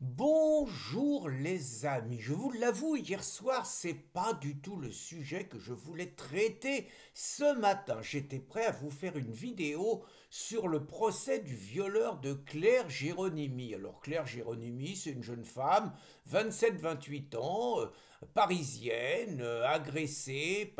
Bonjour les amis, je vous l'avoue, hier soir, c'est pas du tout le sujet que je voulais traiter. Ce matin, j'étais prêt à vous faire une vidéo sur le procès du violeur de Claire Géronimi. Alors Claire Géronimi, c'est une jeune femme, 27-28 ans, parisienne, agressée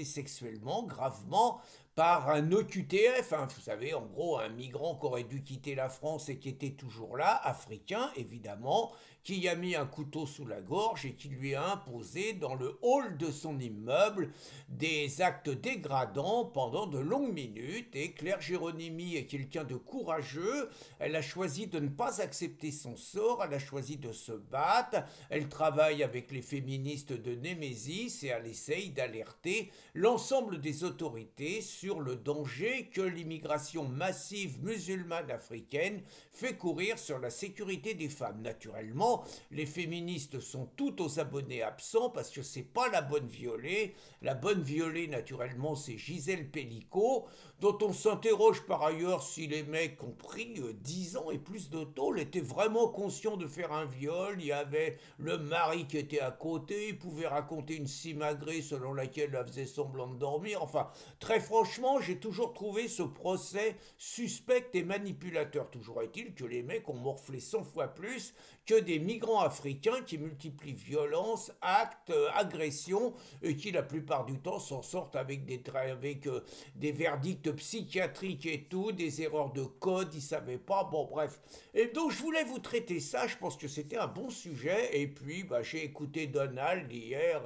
sexuellement, gravement, par un OQTF, hein, vous savez, en gros, un migrant qui aurait dû quitter la France et qui était toujours là, africain évidemment, qui a mis un couteau sous la gorge et qui lui a imposé dans le hall de son immeuble des actes dégradants pendant de longues minutes. Et Claire Géronimi est quelqu'un de courageux, elle a choisi de ne pas accepter son sort, elle a choisi de se battre, elle travaille avec les féministes de Némésis et elle essaye d'alerter l'ensemble des autorités sur le danger que l'immigration massive musulmane africaine fait courir sur la sécurité des femmes. Naturellement, les féministes sont toutes aux abonnés absents parce que c'est pas la bonne violée. La bonne violée, naturellement, c'est Gisèle Pellicot, dont on s'interroge par ailleurs si les mecs ont pris 10 ans et plus de tôle, étaient vraiment conscients de faire un viol. Il y avait le mari qui était à côté, il pouvait raconter une simagrée selon laquelle elle faisait semblant de dormir. Enfin, très franchement, j'ai toujours trouvé ce procès suspect et manipulateur. Toujours est-il que les mecs ont morflé 100 fois plus que des migrants africains qui multiplient violence, actes, agressions et qui la plupart du temps s'en sortent avec des verdicts psychiatriques et tout, des erreurs de code, ils savaient pas, bon bref. Et donc je voulais vous traiter ça, je pense que c'était un bon sujet, et puis j'ai écouté Donald hier,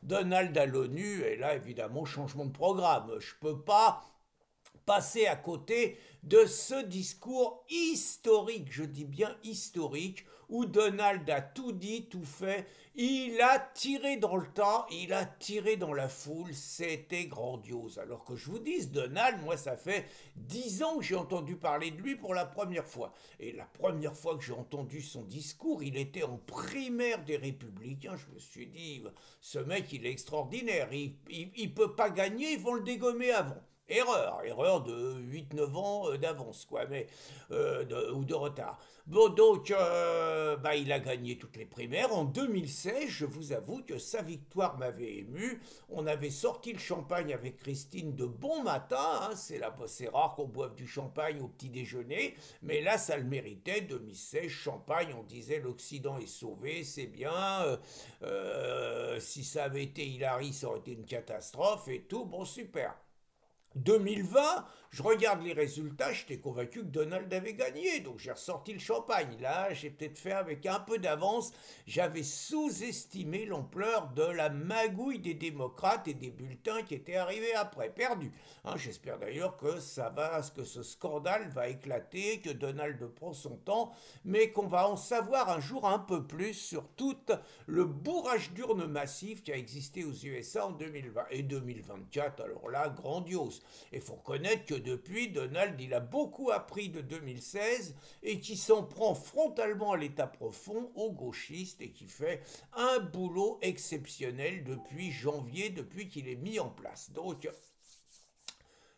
Donald à l'ONU, et là évidemment changement de programme, je peux pas passer à côté de ce discours historique, je dis bien historique, où Donald a tout dit, tout fait, il a tiré dans le tas, il a tiré dans la foule, c'était grandiose. Alors que je vous dise, Donald, moi ça fait 10 ans que j'ai entendu parler de lui pour la première fois. Et la première fois que j'ai entendu son discours, il était en primaire des Républicains, je me suis dit, ce mec il est extraordinaire, il peut pas gagner, ils vont le dégommer avant. Erreur de 8-9 ans d'avance, quoi, ou de retard. Bon, donc, il a gagné toutes les primaires. En 2016, je vous avoue que sa victoire m'avait ému. On avait sorti le champagne avec Christine de bon matin, hein, c'est rare qu'on boive du champagne au petit déjeuner, mais là, ça le méritait. 2016, champagne, on disait l'Occident est sauvé, c'est bien. Si ça avait été Hillary, ça aurait été une catastrophe et tout. Bon, super. 2020, je regarde les résultats, j'étais convaincu que Donald avait gagné, donc j'ai ressorti le champagne. Là, j'ai peut-être fait avec un peu d'avance, j'avais sous-estimé l'ampleur de la magouille des démocrates et des bulletins qui étaient arrivés après, perdus. Hein, j'espère d'ailleurs que que ce scandale va éclater, que Donald prend son temps, mais qu'on va en savoir un jour un peu plus sur tout le bourrage d'urnes massif qui a existé aux USA en 2020 et 2024. Alors là, grandiose. Il faut reconnaître que depuis, Donald, il a beaucoup appris de 2016 et qui s'en prend frontalement à l'état profond, aux gauchistes, et qui fait un boulot exceptionnel depuis janvier, depuis qu'il est mis en place. Donc,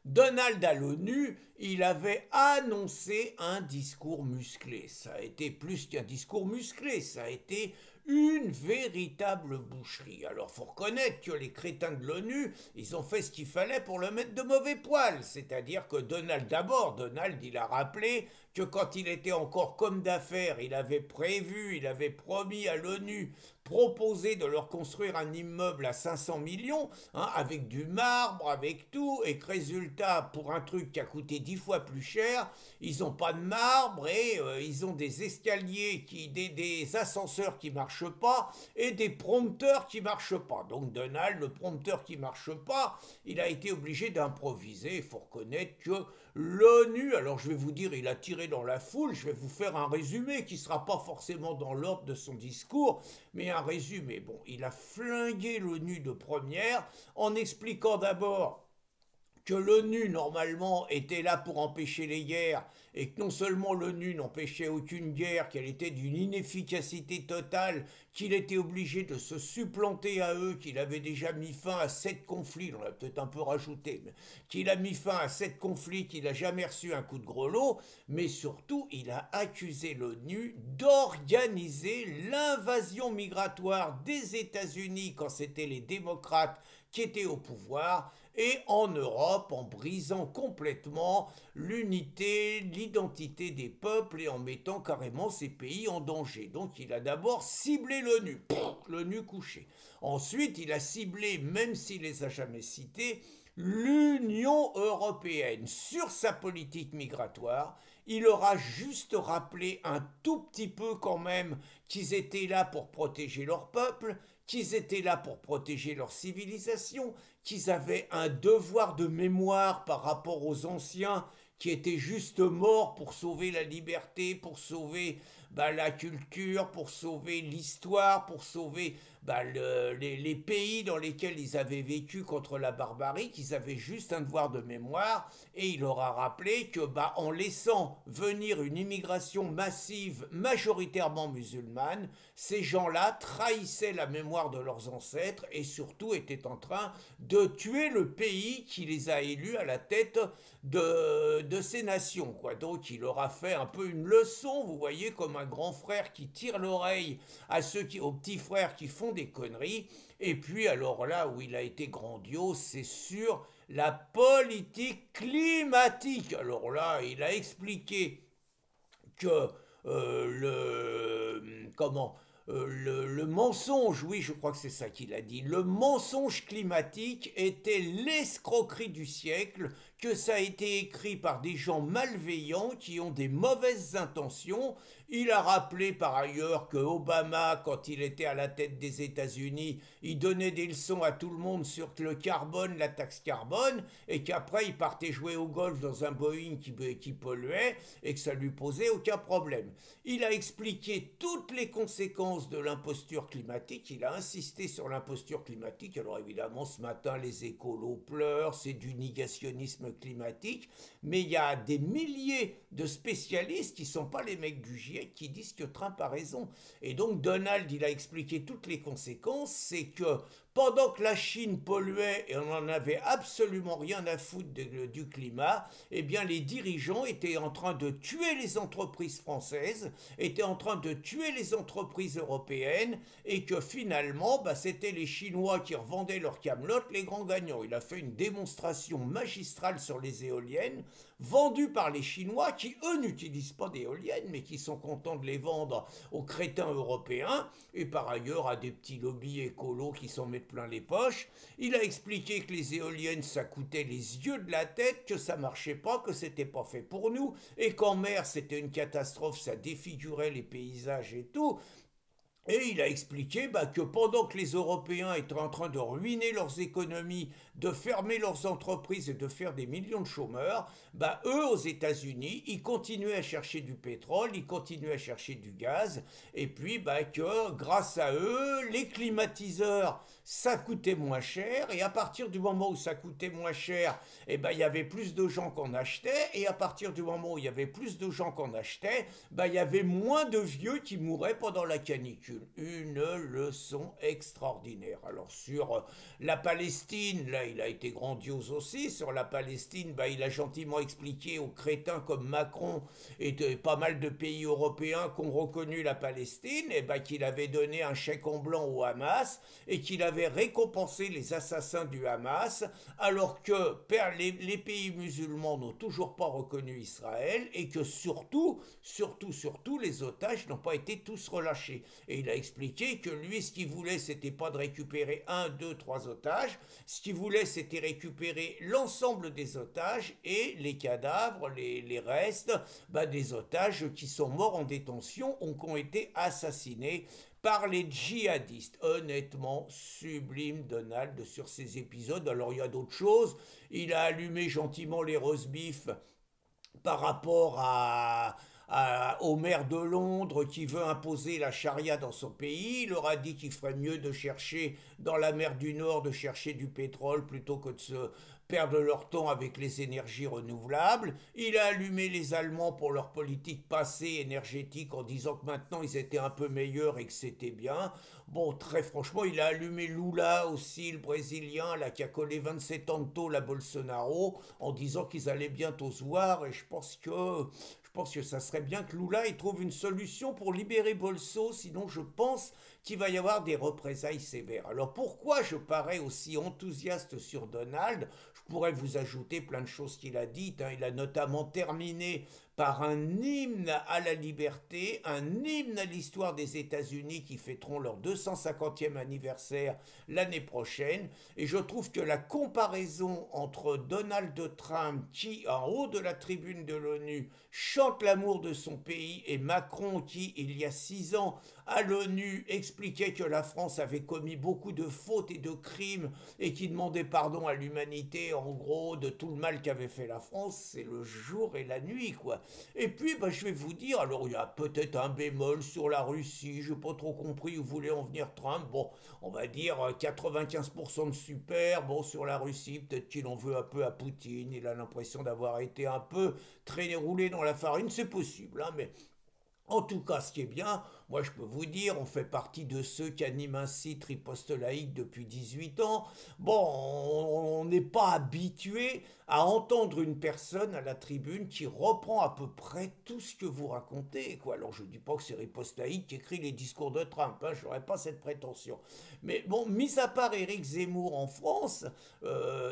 Donald à l'ONU, il avait annoncé un discours musclé. Ça a été plus qu'un discours musclé, ça a été une véritable boucherie. Alors faut reconnaître que les crétins de l'ONU, ils ont fait ce qu'il fallait pour le mettre de mauvais poil. C'est-à-dire que Donald, il a rappelé que quand il était encore comme d'affaires, il avait prévu, il avait promis à l'ONU, proposé de leur construire un immeuble à 500 millions, hein, avec du marbre, avec tout, et que résultat, pour un truc qui a coûté 10 fois plus cher, ils n'ont pas de marbre et ils ont des escaliers, des ascenseurs qui marchent pas et des prompteurs qui marchent pas. Donc Donald, le prompteur qui marche pas, il a été obligé d'improviser. Il faut reconnaître que l'ONU, alors je vais vous dire, il a tiré dans la foule, je vais vous faire un résumé qui ne sera pas forcément dans l'ordre de son discours, mais un résumé. Bon, il a flingué l'ONU de première en expliquant d'abord que l'ONU, normalement, était là pour empêcher les guerres, et que non seulement l'ONU n'empêchait aucune guerre, qu'elle était d'une inefficacité totale, qu'il était obligé de se supplanter à eux, qu'il avait déjà mis fin à 7 conflits, on l'a peut-être un peu rajouté, mais qu'il a mis fin à 7 conflits, qu'il n'a jamais reçu un coup de gros lot, mais surtout, il a accusé l'ONU d'organiser l'invasion migratoire des États-Unis quand c'était les démocrates qui étaient au pouvoir, et en Europe en brisant complètement l'unité, l'identité des peuples et en mettant carrément ces pays en danger. Donc il a d'abord ciblé l'ONU, l'ONU couché. Ensuite il a ciblé, même s'il les a jamais cités, l'Union européenne sur sa politique migratoire. Il leur a juste rappelé un tout petit peu quand même qu'ils étaient là pour protéger leur peuple, qu'ils étaient là pour protéger leur civilisation, qu'ils avaient un devoir de mémoire par rapport aux anciens qui étaient juste morts pour sauver la liberté, pour sauver la culture, pour sauver l'histoire, pour sauver les pays dans lesquels ils avaient vécu contre la barbarie, qu'ils avaient juste un devoir de mémoire, et il leur a rappelé que en laissant venir une immigration massive, majoritairement musulmane, ces gens-là trahissaient la mémoire de leurs ancêtres et surtout étaient en train de tuer le pays qui les a élus à la tête de ces nations, quoi. Donc il leur a fait un peu une leçon, vous voyez, comme un grand frère qui tire l'oreille aux petits frères qui font des conneries. Et puis alors là où il a été grandiose, c'est sur la politique climatique. Alors là, il a expliqué que le mensonge, oui, je crois que c'est ça qu'il a dit, le mensonge climatique était l'escroquerie du siècle, que ça a été écrit par des gens malveillants qui ont des mauvaises intentions. Il a rappelé par ailleurs que Obama, quand il était à la tête des États-Unis, il donnait des leçons à tout le monde sur le carbone, la taxe carbone, et qu'après il partait jouer au golf dans un Boeing qui polluait et que ça lui posait aucun problème. Il a expliqué toutes les conséquences de l'imposture climatique, il a insisté sur l'imposture climatique. Alors évidemment, ce matin, les écolos pleurent, c'est du négationnisme climatique, mais il y a des milliers de spécialistes qui ne sont pas les mecs du GIEC qui disent que Trump a raison. Et donc Donald, il a expliqué toutes les conséquences, c'est que pendant que la Chine polluait et on n'en avait absolument rien à foutre du climat, eh bien les dirigeants étaient en train de tuer les entreprises françaises, étaient en train de tuer les entreprises européennes, et que finalement, c'était les Chinois qui revendaient leurs camelotes les grands gagnants. Il a fait une démonstration magistrale sur les éoliennes, vendues par les Chinois qui, eux, n'utilisent pas d'éoliennes, mais qui sont contents de les vendre aux crétins européens, et par ailleurs à des petits lobbies écolos qui s'en mettent plein les poches. Il a expliqué que les éoliennes, ça coûtait les yeux de la tête, que ça marchait pas, que c'était pas fait pour nous, et qu'en mer, c'était une catastrophe, ça défigurait les paysages et tout. Et il a expliqué que pendant que les Européens étaient en train de ruiner leurs économies, de fermer leurs entreprises et de faire des millions de chômeurs, eux, aux États-Unis, ils continuaient à chercher du pétrole, ils continuaient à chercher du gaz, et puis que grâce à eux, les climatiseurs, ça coûtait moins cher, et à partir du moment où ça coûtait moins cher, il y avait plus de gens qu'on achetait, et à partir du moment où il y avait plus de gens qu'on achetait, il y avait moins de vieux qui mouraient pendant la canicule. Une leçon extraordinaire. Alors sur la Palestine, là il a été grandiose aussi. Sur la Palestine, il a gentiment expliqué aux crétins comme Macron et pas mal de pays européens qui ont reconnu la Palestine, et qu'il avait donné un chèque en blanc au Hamas et qu'il avait récompensé les assassins du Hamas, alors que les pays musulmans n'ont toujours pas reconnu Israël, et que surtout, les otages n'ont pas été tous relâchés. Et il a expliqué que lui, ce qu'il voulait, c'était pas de récupérer 1, 2, 3 otages. Ce qu'il voulait, c'était récupérer l'ensemble des otages et les cadavres, les restes des otages qui sont morts en détention ou qui ont été assassinés par les djihadistes. Honnêtement, sublime Donald sur ces épisodes. Alors il y a d'autres choses. Il a allumé gentiment les roast beef par rapport au maire de Londres qui veut imposer la charia dans son pays. Il leur a dit qu'il ferait mieux de chercher dans la mer du Nord, de chercher du pétrole plutôt que perdent leur temps avec les énergies renouvelables. Il a allumé les Allemands pour leur politique passée énergétique en disant que maintenant ils étaient un peu meilleurs et que c'était bien. Bon, très franchement, il a allumé Lula aussi, le Brésilien, là, qui a collé 27 ans de tôle à Bolsonaro, en disant qu'ils allaient bientôt se voir. Et je pense que ça serait bien que Lula il trouve une solution pour libérer Bolso, sinon je pense qu'il va y avoir des représailles sévères. Alors pourquoi je parais aussi enthousiaste sur Donald? Je pourrais vous ajouter plein de choses qu'il a dites, hein. Il a notamment terminé par un hymne à la liberté, un hymne à l'histoire des États-Unis qui fêteront leur 250e anniversaire l'année prochaine. Et je trouve que la comparaison entre Donald Trump, qui, en haut de la tribune de l'ONU, chante l'amour de son pays, et Macron, qui, il y a 6 ans, à l'ONU, expliquait que la France avait commis beaucoup de fautes et de crimes et qui demandait pardon à l'humanité, en gros, de tout le mal qu'avait fait la France, c'est le jour et la nuit, quoi. Et puis, bah, je vais vous dire, alors il y a peut-être un bémol sur la Russie, je n'ai pas trop compris où voulait en venir Trump. Bon, on va dire 95% de super. Bon, sur la Russie, peut-être qu'il en veut un peu à Poutine, il a l'impression d'avoir été un peu traîné roulé dans la farine, c'est possible, hein, mais en tout cas, ce qui est bien, moi je peux vous dire, on fait partie de ceux qui animent un site riposte laïque depuis 18 ans. Bon, on n'est pas habitué à entendre une personne à la tribune qui reprend à peu près tout ce que vous racontez, quoi. Alors je ne dis pas que c'est riposte laïque qui écrit les discours de Trump, hein, je n'aurais pas cette prétention. Mais bon, mis à part Éric Zemmour en France,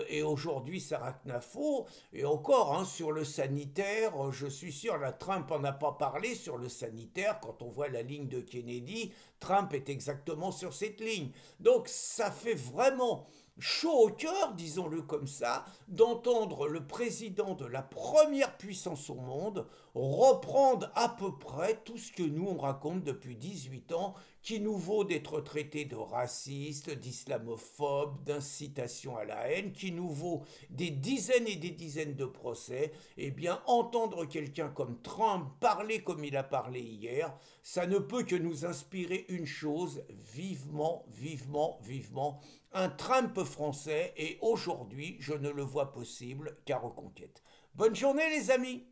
et aujourd'hui Sarah Knafo, et encore, hein, sur le sanitaire, je suis sûr, la Trump en a pas parlé sur le sanitaire. Quand on voit la ligne de Kennedy, Trump est exactement sur cette ligne. Donc ça fait vraiment chaud au cœur, disons-le comme ça, d'entendre le président de la première puissance au monde reprendre à peu près tout ce que nous on raconte depuis 18 ans, qui nous vaut d'être traités de racistes, d'islamophobes, d'incitation à la haine, qui nous vaut des dizaines et des dizaines de procès. Eh bien, entendre quelqu'un comme Trump parler comme il a parlé hier, ça ne peut que nous inspirer une chose: vivement, vivement, vivement, un Trump français. Et aujourd'hui, je ne le vois possible qu'à Reconquête. Bonne journée les amis!